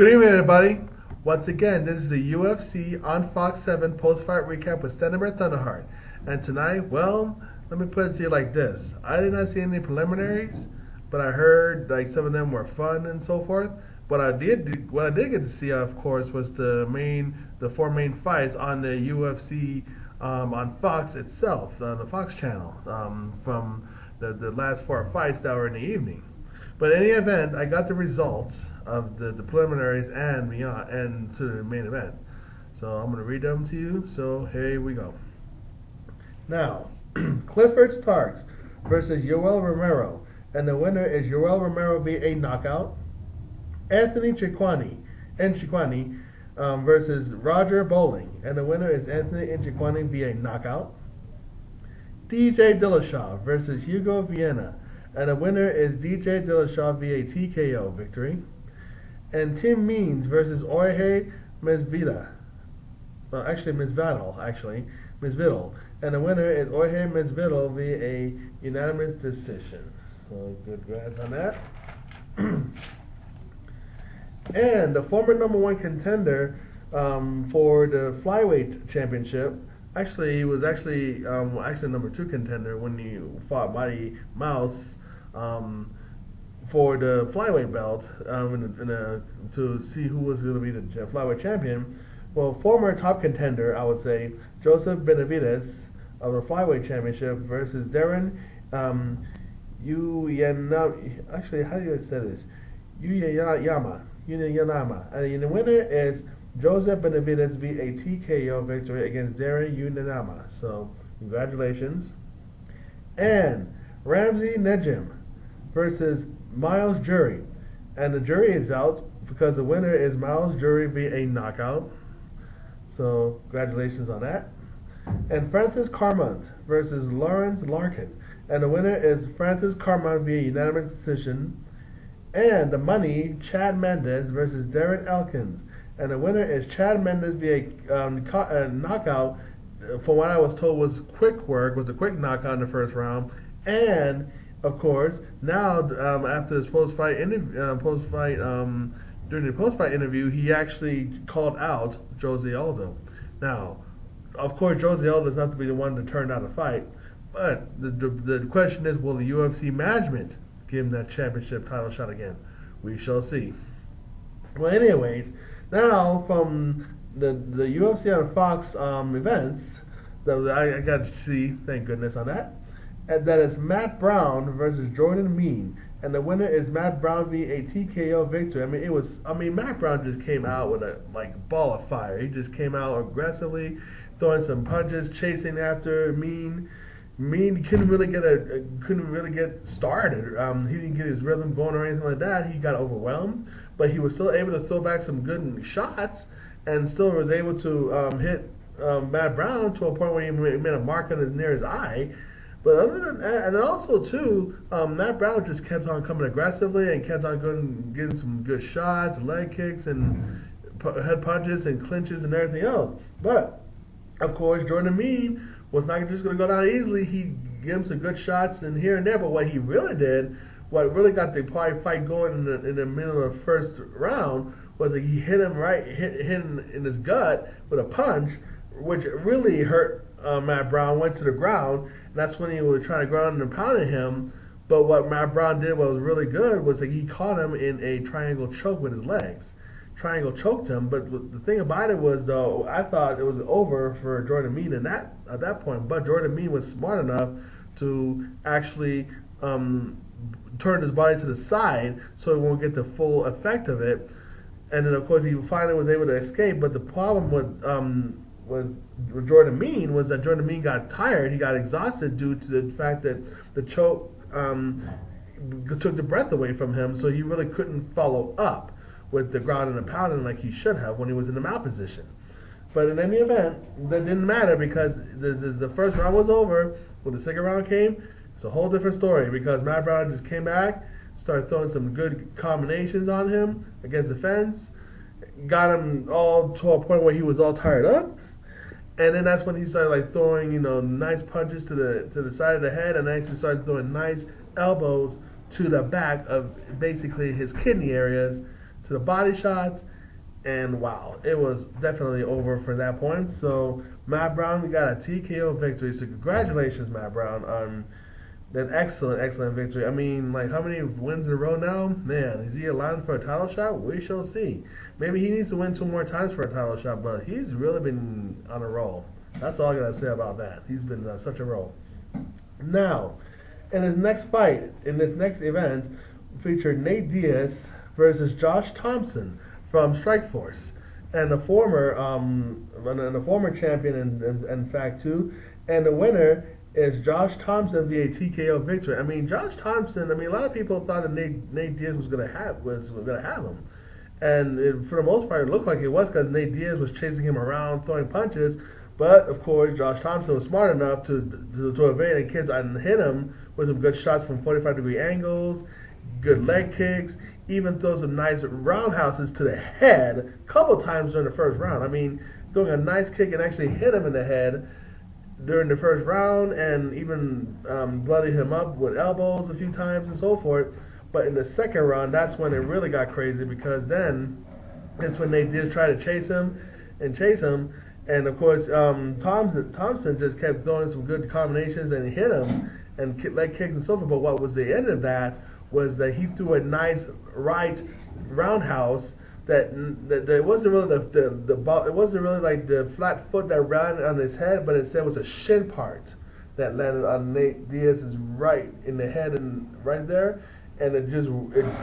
Good evening, everybody. Once again, this is a UFC on Fox 7 post-fight recap with Bear Thunder Heart. And tonight, well, let me put it to you like this. I did not see any preliminaries, but I heard like some of them were fun and so forth. What I did get to see, of course, was the four main fights on the UFC on Fox itself, the Fox channel, from the last four fights that were in the evening. But in any event, I got the results of the preliminaries and to the main event. So I'm going to read them to you. So here we go. Now, Clifford Starks versus Yoel Romero. And the winner is Yoel Romero via knockout. Anthony Njokuani versus Roger Bowling. And the winner is Anthony Njokuani via knockout. DJ Dillashaw versus Hugo Viana. And the winner is DJ Dillashaw via TKO victory. And Tim Means versus Jorge Masvidal. Well, actually, Masvidal. And the winner is Jorge Masvidal via a unanimous decision. So, good grades on that. And the former #1 contender for the flyweight championship, actually, he was actually #2 contender when he fought Myles for the flyweight belt to see who was going to be the flyweight champion. Well, former top contender, I would say, Joseph Benavidez of the flyweight championship versus Darren Uyenoyama. Actually, how do you say this? Uyenoyama. And the winner is Joseph Benavidez via a TKO victory against Darren Uyenoyama. So, congratulations. And Ramsey Nijem versus Myles jury. And the jury is out because the winner is Myles jury via a knockout. So, congratulations on that. And Francis Carmont versus Lorenz Larkin. And the winner is Francis Carmont via unanimous decision. And the money, Chad Mendez versus Darren Elkins. And the winner is Chad Mendez via knockout. From what I was told was quick work, was a quick knockout in the first round. And of course, now after this post-fight during the post-fight interview, he actually called out Jose Aldo. Now, of course, Jose Aldo is not to be the one to turn down a fight, but the question is, will the UFC management give him that championship title shot again? We shall see. Well, anyways, now from the UFC on Fox events that I got to see, thank goodness on that. And that is Matt Brown versus Jordan Mean, and the winner is Matt Brown via a TKO victory. Matt Brown just came out with a ball of fire. He just came out aggressively, throwing some punches, chasing after Mean. Mean couldn't really get started. He didn't get his rhythm going or anything like that. He got overwhelmed, but he was still able to throw back some good shots, and still was able to hit Matt Brown to a point where he made a mark on near his eye. But other than that, and also too, Matt Brown just kept on coming aggressively and kept on getting some good shots, leg kicks, and head punches and clinches and everything else. But of course, Jordan Mean was not just going to go down easily. He gave him some good shots and here and there. But what he really did, what really got the fight going in the middle of the first round, was that he hit him in his gut with a punch, which really hurt Matt Brown. Went to the ground. And that's when he was trying to ground and pound at him. But what Matt Brown did, what was really good, was that he caught him in a triangle choke with his legs. Triangle choked him. But the thing about it was, though, I thought it was over for Jordan Mean at that point. But Jordan Mean was smart enough to actually turn his body to the side so he won't get the full effect of it. And then, of course, he finally was able to escape. But the problem with Jordan Mean was that Jordan Mean got tired. He got exhausted due to the fact that the choke took the breath away from him, so he really couldn't follow up with the ground and the pounding like he should have when he was in the mount position. But in any event, that didn't matter because the first round was over. When the second round came, it's a whole different story because Matt Brown just came back, started throwing some good combinations on him against the fence, got him all to a point where he was all tired up. And then that's when he started throwing, nice punches to the side of the head, and then he started throwing nice elbows to the back of basically his kidney areas, to the body shots, And wow, it was definitely over for that point. So Matt Brown got a TKO victory. So congratulations, Matt Brown, on that excellent victory. I mean, like, how many wins in a row now? Man, is he aligned for a title shot? We shall see. Maybe he needs to win 2 more times for a title shot, but he's really been on a roll. That's all I gotta say about that. He's been on such a roll. Now, in his next fight, in this next event, featured Nate Diaz versus Josh Thompson from Strikeforce, and the former champion in fact too, and the winner is Josh Thompson via TKO victory. I mean, Josh Thompson. I mean, a lot of people thought that Nate Diaz was gonna have him, and for the most part, it looked like it was because Nate Diaz was chasing him around, throwing punches. But of course, Josh Thompson was smart enough to evade and hit him with some good shots from 45-degree angles, good leg kicks, even throw some nice roundhouses to the head a couple times during the first round. I mean, throwing a nice kick and actually hit him in the head during the first round, and even bloodied him up with elbows a few times and so forth. But in the second round, that's when it really got crazy, because then it's when they did try to chase him. And of course, Thompson just kept throwing some good combinations and hit him and leg kicks and so forth. But what was the end of that was that he threw a nice right roundhouse that it wasn't really it wasn't really like the flat foot that ran on his head, but instead was a shin part that landed on Nate Diaz's right in the head and right there. And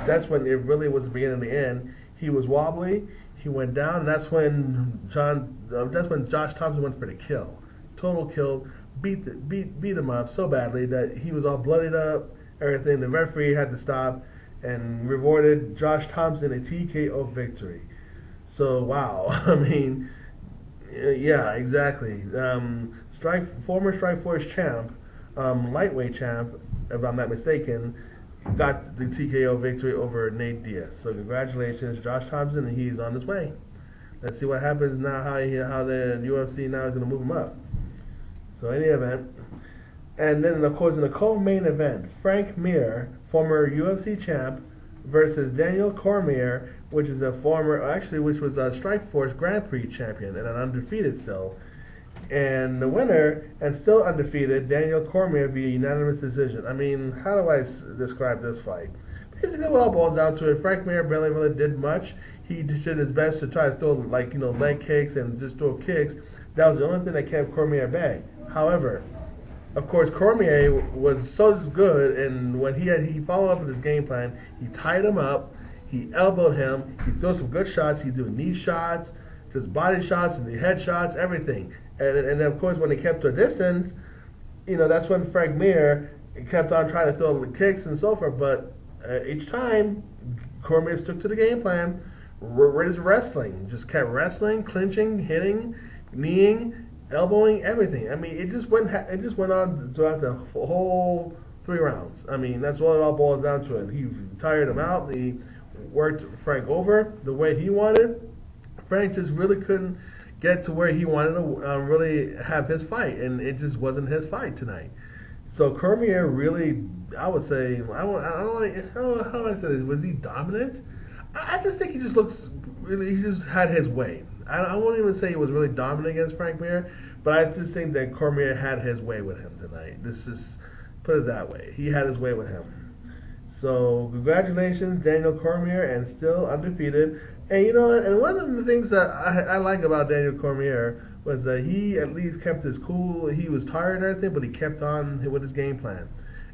that's when it really was the beginning of the end. He was wobbly. He went down, and that's when Josh Thompson went for the kill, total kill, beat him up so badly that he was all bloodied up, everything. The referee had to stop and rewarded Josh Thompson a TKO victory. So wow, I mean, yeah, exactly. Former Strikeforce champ, lightweight champ, if I'm not mistaken, got the TKO victory over Nate Diaz. So congratulations, Josh Thompson, and he's on his way. Let's see what happens now, how the UFC now is going to move him up. So any event. And then, of course, in the co-main event, Frank Mir, former UFC champ, versus Daniel Cormier, which was a Strikeforce Grand Prix champion and an undefeated still. And the winner, and still undefeated, Daniel Cormier via unanimous decision. I mean, how do I describe this fight? Basically, what all boils down to it, Frank Mir barely really did much. He did his best to try to throw, leg kicks and just throw kicks. That was the only thing that kept Cormier at bay. However, of course, Cormier was so good, and when he followed up with his game plan, he tied him up, he elbowed him, he threw some good shots, he threw knee shots, just body shots and the head shots, everything. And of course, when he kept to a distance, that's when Frank Mir kept on trying to throw the kicks and so forth. But each time, Cormier stuck to the game plan. Just wrestling, just kept wrestling, clinching, hitting, kneeing, elbowing, everything. I mean, it just went on throughout the whole 3 rounds. I mean, that's what it all boils down to. And he tired him out. He worked Frank over the way he wanted. Frank just really couldn't get to where he wanted to really have his fight, and it just wasn't his fight tonight. So Cormier really, I would say, I don't know how do I say this? Was he dominant? I just think he just had his way. I won't even say he was really dominant against Frank Mir, but I just think that Cormier had his way with him tonight. Put it that way. He had his way with him. So congratulations, Daniel Cormier, and still undefeated. And and one of the things that I like about Daniel Cormier was that he at least kept his cool. He was tired and everything, but he kept on with his game plan.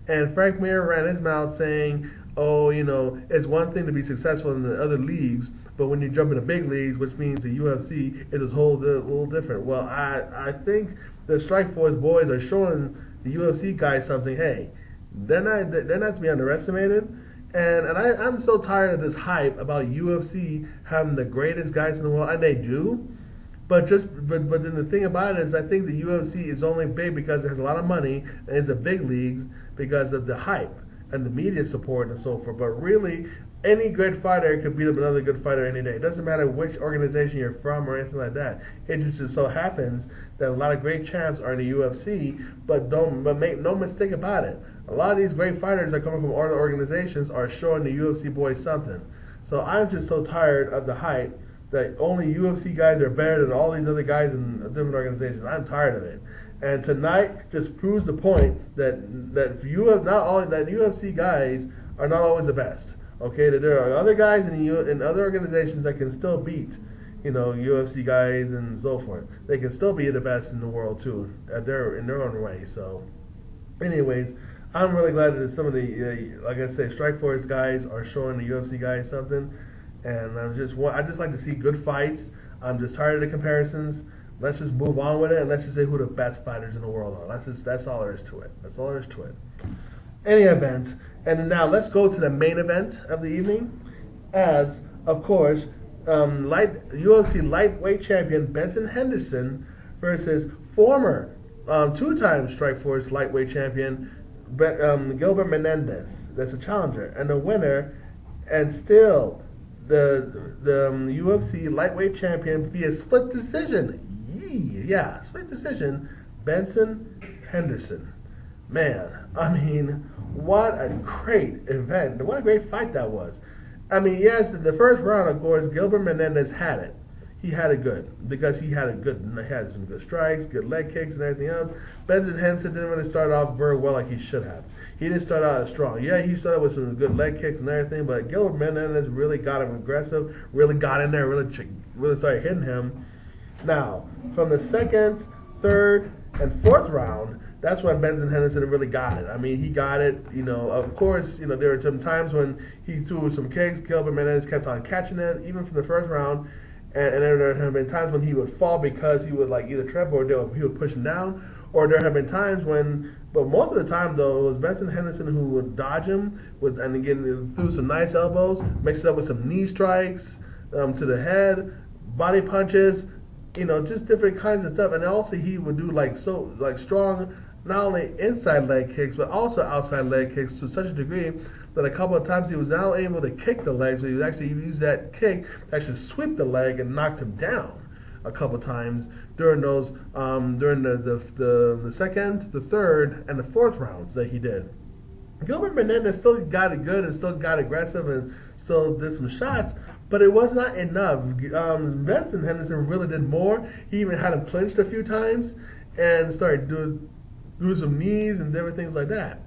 And Frank Mir ran his mouth saying, oh, it's one thing to be successful in the other leagues, but when you jump into big leagues, which means the UFC, it's a little different. Well, I think the Strikeforce boys are showing the UFC guys something. Hey, they're not to be underestimated. And I'm so tired of this hype about UFC having the greatest guys in the world, and they do. But then the thing about it is, I think the UFC is only big because it has a lot of money, and it's the big leagues because of the hype and the media support and so forth. But really, any good fighter could beat up another good fighter any day. It doesn't matter which organization you're from or anything like that. It just so happens that a lot of great champs are in the UFC, but make no mistake about it. A lot of these great fighters that come from other organizations are showing the UFC boys something. So I'm just so tired of the hype that only UFC guys are better than all these other guys in different organizations. I'm tired of it. And tonight just proves the point that UFC guys are not always the best. Okay, that there are other guys in other organizations that can still beat, UFC guys and so forth. They can still be the best in the world too, in their own way. So, anyways, I'm really glad that some of the, like I say, Strikeforce guys are showing the UFC guys something, and I just like to see good fights. I'm just tired of the comparisons. Let's just move on with it, and let's just say who the best fighters in the world are. That's all there is to it. That's all there is to it. Any event, and now let's go to the main event of the evening, as of course, UFC lightweight champion Benson Henderson versus former two-time Strikeforce lightweight champion Gilbert Melendez. That's a challenger, and the winner, and still the UFC lightweight champion via split decision. Yeah, split decision. Benson Henderson. Man, I mean, what a great event! What a great fight that was. I mean, yes, the first round, of course, Gilbert Melendez had it. He had it good because he had some good strikes, good leg kicks, and everything else. Benson Henderson didn't really start off very well like he should have. He didn't start out as strong. Yeah, he started with some good leg kicks and everything, but Gilbert Melendez really got him aggressive, really got in there, really started hitting him. Now, from the second, third, and fourth round, that's when Benson Henderson really got it. I mean, he got it, of course, there were some times when he threw some kicks, Gilbert Melendez kept on catching it, even from the first round, and there have been times when he would fall because he would either trip or he would push him down, or there have been times when, but most of the time though, it was Benson Henderson who would dodge him, and again, threw some nice elbows, mixed it up with some knee strikes to the head, body punches, just different kinds of stuff, and also he would do strong, not only inside leg kicks, but also outside leg kicks to such a degree that a couple of times he was not able to kick the legs, but he was actually used that kick to actually sweep the leg and knocked him down a couple of times during those, during the second, the third, and the fourth rounds that he did. Gilbert Melendez still got it good and still got aggressive and still did some shots, but it was not enough. Benson Henderson really did more. He even had him clinched a few times and started doing some knees and different things like that.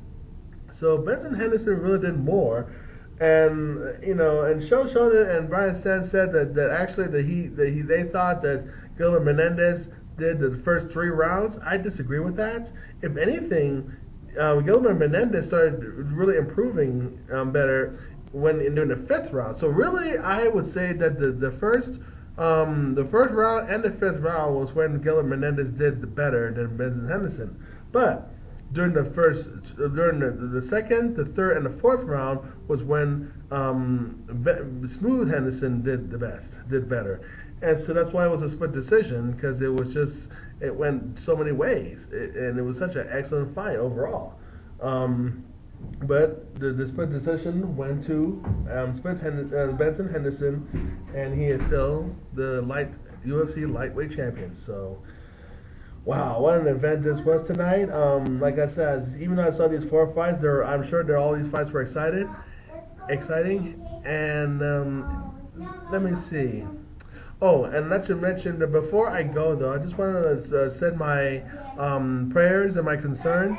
So Benson Henderson really did more, and and Sonnen and Brian Stan said that actually they thought that Gilbert Melendez did the first 3 rounds. I disagree with that. If anything, Gilbert Melendez started really improving better during the 5th round. So really, I would say that the first round and the 5th round was when Gilbert Melendez did better than Benson Henderson. But during the second, the third, and the 4th round was when Smooth Henderson did better. And so that's why it was a split decision, because it went so many ways, and it was such an excellent fight overall. But the split decision went to Benson Henderson, and he is still the UFC lightweight champion. So, wow, what an event this was tonight. Like I said, even though I saw these 4 fights, I'm sure all these fights were exciting. And let me see. Oh, and not to mention that before I go though, I just wanted to send my prayers and my concerns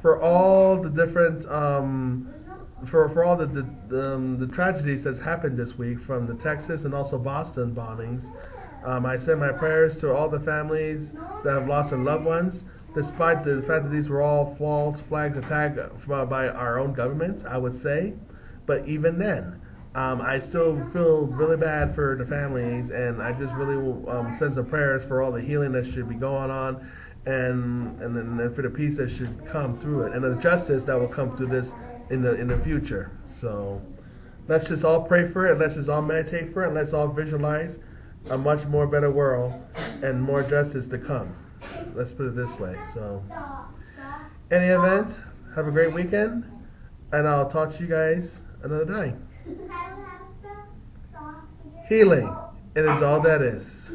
for all the different for all the tragedies that's happened this week, from the Texas and also Boston bombings. I send my prayers to all the families that have lost their loved ones, despite the fact that these were all false flag attacks by our own government, I would say. But even then, I still feel really bad for the families, and I just really send some prayers for all the healing that should be going on, and for the peace that should come through it, and the justice that will come through this in the future. So let's just all pray for it, let's just all meditate for it, and let's all visualize a much more better world and more justice to come. Let's put it this way. So, any event, have a great weekend, and I'll talk to you guys another time. Healing, it is all that is.